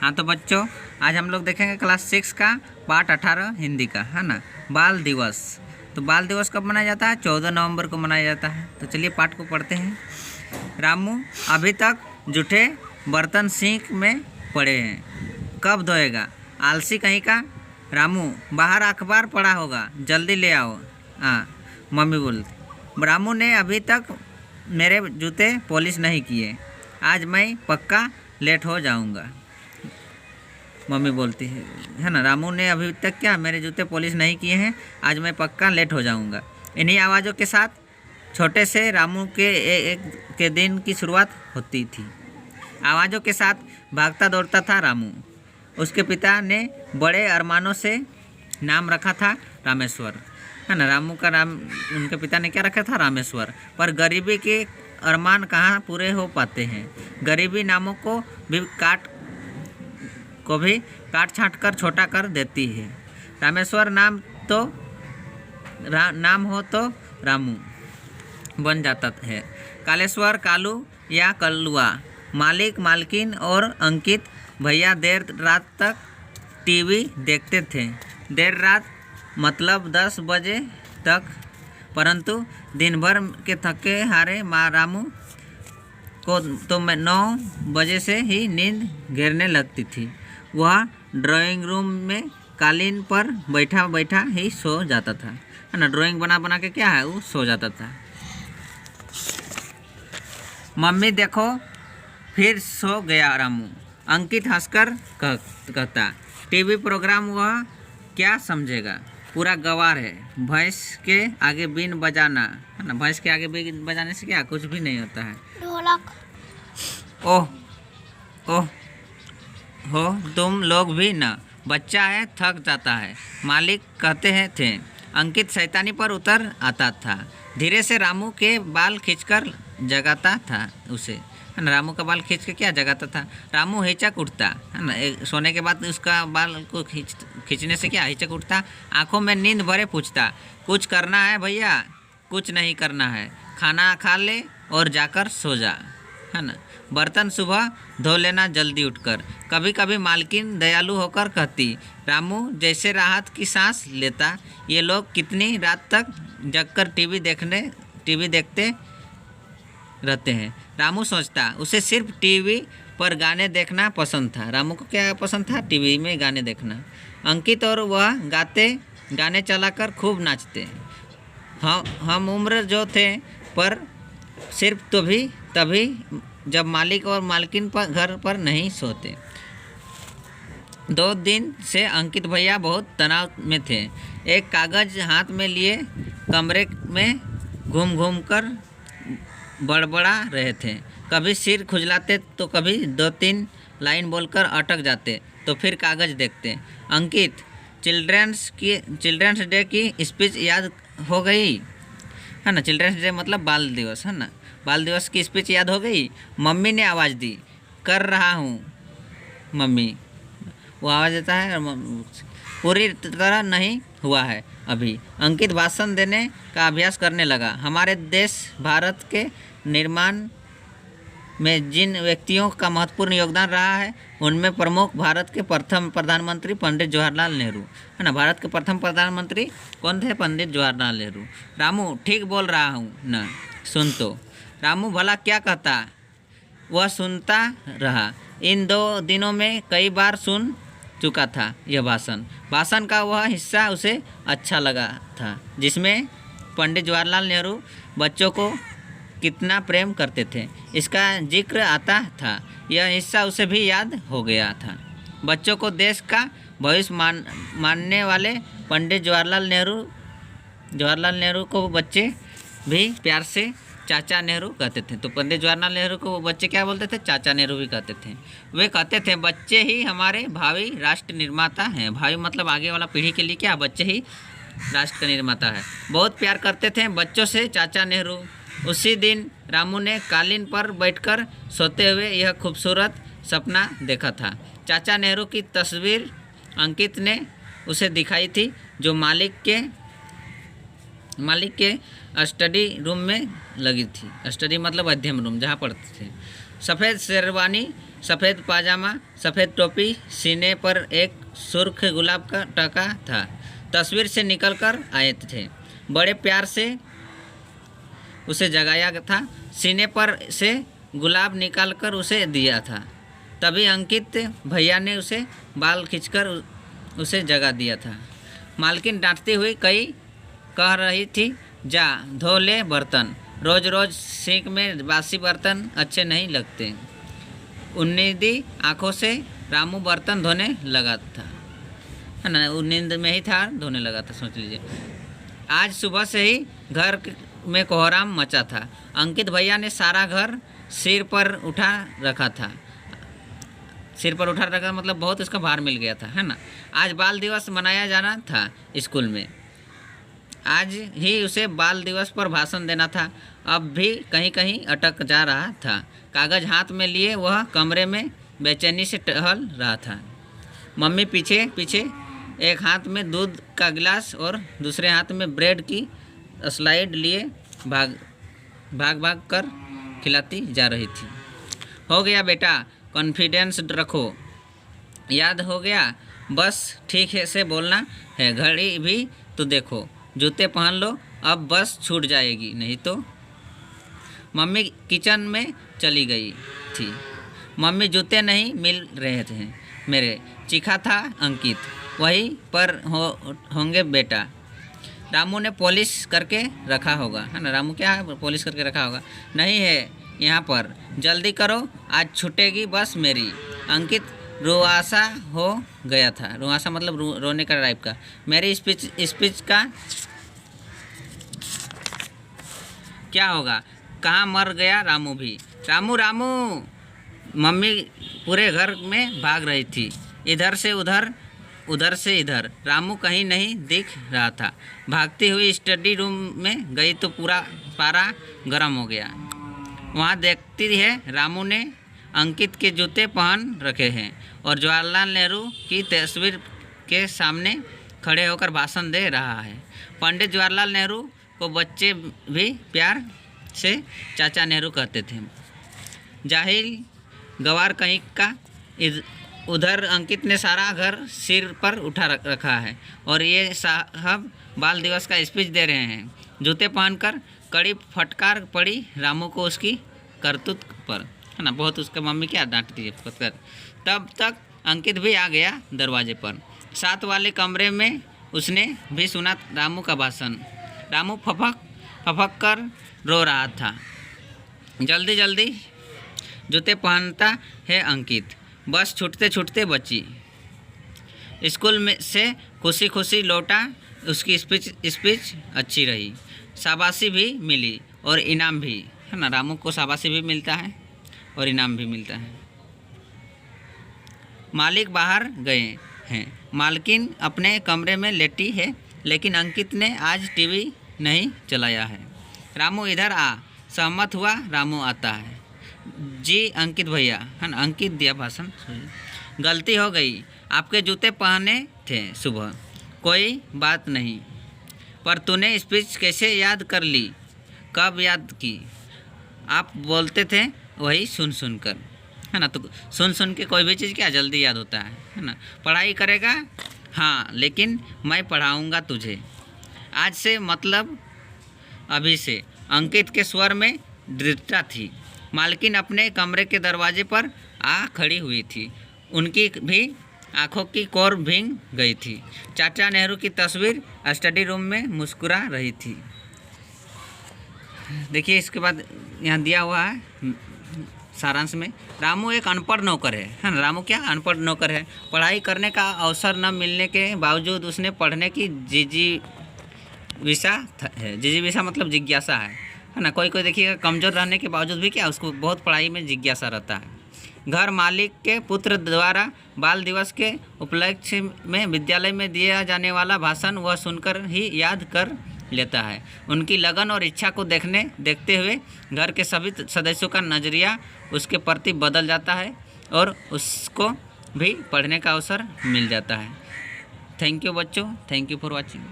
हाँ तो बच्चों, आज हम लोग देखेंगे क्लास 6 का पाठ 18 हिंदी का, है ना। बाल दिवस। तो बाल दिवस कब मनाया जाता है? 14 नवंबर को मनाया जाता है। तो चलिए पाठ को पढ़ते हैं। रामू अभी तक जूठे बर्तन सिंक में पड़े हैं, कब धोएगा? आलसी कहीं का। रामू बाहर अखबार पढ़ा होगा, जल्दी ले आओ। हाँ, मम्मी बोलती। रामू ने अभी तक मेरे जूते पॉलिश नहीं किए, आज मैं पक्का लेट हो जाऊंगा। मम्मी बोलती है ना। रामू ने अभी तक क्या मेरे जूते पॉलिश नहीं किए हैं, आज मैं पक्का लेट हो जाऊंगा। इन्हीं आवाज़ों के साथ छोटे से रामू के दिन की शुरुआत होती थी। आवाज़ों के साथ भागता दौड़ता था रामू। उसके पिता ने बड़े अरमानों से नाम रखा था रामेश्वर, है ना। रामू का नाम उनके पिता ने क्या रखा था? रामेश्वर। पर गरीबी के अरमान कहाँ पूरे हो पाते हैं। गरीबी नामों को भी काट छाँट कर छोटा कर देती है। रामेश्वर नाम हो तो रामू बन जाता है। कालेश्वर, कालू या कलुआ। मालिक, मालकिन और अंकित भैया देर रात तक टीवी देखते थे। देर रात मतलब 10 बजे तक, परंतु दिन भर के थके हारे रामू को तो 9 बजे से ही नींद घेरने लगती थी। वह ड्राइंग रूम में कालीन पर बैठा बैठा ही सो जाता था, है ना। ड्राइंग बना बना के क्या है, वो सो जाता था। मम्मी देखो, फिर सो गया रामू, अंकित हंसकर कहता। टीवी प्रोग्राम वह क्या समझेगा, पूरा गवार है। भैंस के आगे बीन बजाना, है ना। भैंस के आगे बीन बजाने से क्या कुछ भी नहीं होता है। ढोलक। ओह ओह हो, तुम लोग भी ना, बच्चा है, थक जाता है, मालिक कहते हैं थे। अंकित शैतानी पर उतर आता था। धीरे से रामू के बाल खींचकर जगाता था उसे, है ना। रामू का बाल खींच के क्या जगाता था। रामू हिचक उठता, है ना। सोने के बाद उसका बाल को खींचने से क्या हिचक उठता। आंखों में नींद भरे पूछता, कुछ करना है भैया? कुछ नहीं करना है, खाना खा ले और जाकर सो जा, है ना। बर्तन सुबह धो लेना जल्दी उठकर। कभी कभी मालकिन दयालु होकर कहती। रामू जैसे राहत की सांस लेता। ये लोग कितनी रात तक जगकर टीवी देखते रहते हैं। रामू सोचता, उसे सिर्फ टीवी पर गाने देखना पसंद था। रामू को क्या पसंद था? टीवी में गाने देखना। अंकित और वह गाने चलाकर खूब नाचते। हम उम्र जो थे, पर सिर्फ तभी जब मालिक और मालकिन पर घर पर नहीं सोते। 2 दिन से अंकित भैया बहुत तनाव में थे। एक कागज़ हाथ में लिए कमरे में घूम घूम कर बड़बड़ा रहे थे। कभी सिर खुजलाते तो कभी 2-3 लाइन बोलकर अटक जाते, तो फिर कागज़ देखते। अंकित, चिल्ड्रंस डे की स्पीच याद हो गई, है ना। चिल्ड्रंस डे मतलब बाल दिवस, है ना। बाल दिवस की स्पीच याद हो गई। मम्मी ने आवाज़ दी। कर रहा हूँ मम्मी, वो आवाज़ देता है। पूरी तरह नहीं हुआ है अभी। अंकित भाषण देने का अभ्यास करने लगा। हमारे देश भारत के निर्माण में जिन व्यक्तियों का महत्वपूर्ण योगदान रहा है, उनमें प्रमुख भारत के प्रथम प्रधानमंत्री पंडित जवाहरलाल नेहरू, है ना। भारत के प्रथम प्रधानमंत्री कौन थे? पंडित जवाहरलाल नेहरू। रामू ठीक बोल रहा हूँ ना, सुन तो। रामू भला क्या कहता? वह सुनता रहा। इन 2 दिनों में कई बार सुन चुका था यह भाषण का वह हिस्सा उसे अच्छा लगा था, जिसमें पंडित जवाहरलाल नेहरू बच्चों को कितना प्रेम करते थे, इसका जिक्र आता था। यह हिस्सा उसे भी याद हो गया था। बच्चों को देश का भविष्य मानने वाले पंडित जवाहरलाल नेहरू को बच्चे भी प्यार से चाचा नेहरू कहते थे। तो पंडित जवाहरलाल नेहरू को बच्चे क्या बोलते थे? चाचा नेहरू भी कहते थे। वे कहते थे, बच्चे ही हमारे भावी राष्ट्र निर्माता हैं। भावी मतलब आगे वाला पीढ़ी के लिए क्या, बच्चे ही राष्ट्र का निर्माता है। बहुत प्यार करते थे बच्चों से चाचा नेहरू। उसी दिन रामू ने कालीन पर बैठकर सोते हुए यह खूबसूरत सपना देखा था। चाचा नेहरू की तस्वीर अंकित ने उसे दिखाई थी, जो मालिक के स्टडी रूम में लगी थी। स्टडी मतलब अध्ययन रूम, जहाँ पढ़ते थे। सफ़ेद शेरवानी सफ़ेद पाजामा, सफ़ेद टोपी, सीने पर एक सुर्ख गुलाब का टका था। तस्वीर से निकलकर आए थे। बड़े प्यार से उसे जगाया था। सीने पर से गुलाब निकालकर उसे दिया था। तभी अंकित भैया ने उसे बाल खींचकर उसे जगा दिया था। मालकिन डांटती हुई कह रही थी, जा धो ले बर्तन, रोज़ रोज़ सिंक में बासी बर्तन अच्छे नहीं लगते। उन्नीदी आंखों से रामू बर्तन धोने लगा था, है ना, नींद में ही था, धोने लगा था, सोच लीजिए। आज सुबह से ही घर में कोहराम मचा था। अंकित भैया ने सारा घर सिर पर उठा रखा था। सिर पर उठा रखा मतलब बहुत उसका भार मिल गया था, है ना। आज बाल दिवस मनाया जाना था स्कूल में। आज ही उसे बाल दिवस पर भाषण देना था। अब भी कहीं कहीं अटक जा रहा था। कागज़ हाथ में लिए वह कमरे में बेचैनी से टहल रहा था। मम्मी पीछे पीछे एक हाथ में दूध का गिलास और दूसरे हाथ में ब्रेड की स्लाइड लिए भाग भाग कर खिलाती जा रही थी। हो गया बेटा, कॉन्फिडेंस रखो, याद हो गया, बस ठीक है से बोलना है। घड़ी भी तो देखो, जूते पहन लो, अब बस छूट जाएगी नहीं तो। मम्मी किचन में चली गई थी। मम्मी जूते नहीं मिल रहे थे मेरे, चीखा था अंकित। वहीं पर होंगे बेटा, रामू ने पॉलिश करके रखा होगा, है ना। रामू क्या पॉलिश करके रखा होगा, नहीं है यहाँ पर, जल्दी करो आज छूटेगी बस मेरी। अंकित रुआसा हो गया था। रुआसा मतलब रोने का टाइप का। मेरी स्पीच का क्या होगा, कहाँ मर गया रामू भी। रामू रामू, मम्मी पूरे घर में भाग रही थी, इधर से उधर उधर से इधर। रामू कहीं नहीं दिख रहा था। भागती हुई स्टडी रूम में गई तो पूरा पारा गर्म हो गया। वहाँ देखती है रामू ने अंकित के जूते पहन रखे हैं और जवाहरलाल नेहरू की तस्वीर के सामने खड़े होकर भाषण दे रहा है। पंडित जवाहरलाल नेहरू को बच्चे भी प्यार से चाचा नेहरू कहते थे। जाहिल गवार कहीं का। उधर अंकित ने सारा घर सिर पर उठा रखा है और ये साहब बाल दिवस का स्पीच दे रहे हैं। जूते पहनकर कड़ी फटकार पड़ी रामू को उसकी करतूत पर, है ना। बहुत उसका मम्मी क्या डांटती है फटकार। तब तक अंकित भी आ गया दरवाजे पर। साथ वाले कमरे में उसने भी सुना रामू का भाषण। रामू फपक कर रो रहा था। जल्दी जल्दी जूते पहनता है अंकित, बस छूटते छूटते बची। स्कूल में से खुशी खुशी लौटा। उसकी स्पीच अच्छी रही, शाबाशी भी मिली और इनाम भी, है ना। रामू को शाबाशी भी मिलता है और इनाम भी मिलता है। मालिक बाहर गए हैं। मालकिन अपने कमरे में लेटी है, लेकिन अंकित ने आज टीवी नहीं चलाया है। रामू इधर आ। सहमत हुआ रामू आता है। जी अंकित भैया, है ना। अंकित दिया भाषण। गलती हो गई, आपके जूते पहने थे सुबह, कोई बात नहीं, पर तूने स्पीच कैसे याद कर ली? कब याद की? आप बोलते थे वही सुन सुन कर, है ना। तो सुन सुन के कोई भी चीज़ क्या जल्दी याद होता है ना। पढ़ाई करेगा? हाँ, लेकिन मैं पढ़ाऊँगा तुझे आज से, मतलब अभी से। अंकित के स्वर में दृढ़ता थी। मालकिन अपने कमरे के दरवाजे पर आ खड़ी हुई थी। उनकी भी आंखों की कोर भीग गई थी। चाचा नेहरू की तस्वीर स्टडी रूम में मुस्कुरा रही थी। देखिए इसके बाद यहाँ दिया हुआ है सारांश में, रामू एक अनपढ़ नौकर है ना। रामू क्या अनपढ़ नौकर है। पढ़ाई करने का अवसर न मिलने के बावजूद उसने पढ़ने की जिजीविषा है। जिजीविषा मतलब जिज्ञासा है ना। कोई कोई देखिएगा कमज़ोर रहने के बावजूद भी क्या उसको बहुत पढ़ाई में जिज्ञासा रहता है। घर मालिक के पुत्र द्वारा बाल दिवस के उपलक्ष्य में विद्यालय में दिया जाने वाला भाषण वह सुनकर ही याद कर लेता है। उनकी लगन और इच्छा को देखते हुए घर के सभी सदस्यों का नज़रिया उसके प्रति बदल जाता है और उसको भी पढ़ने का अवसर मिल जाता है। थैंक यू बच्चों, थैंक यू फॉर वॉचिंग।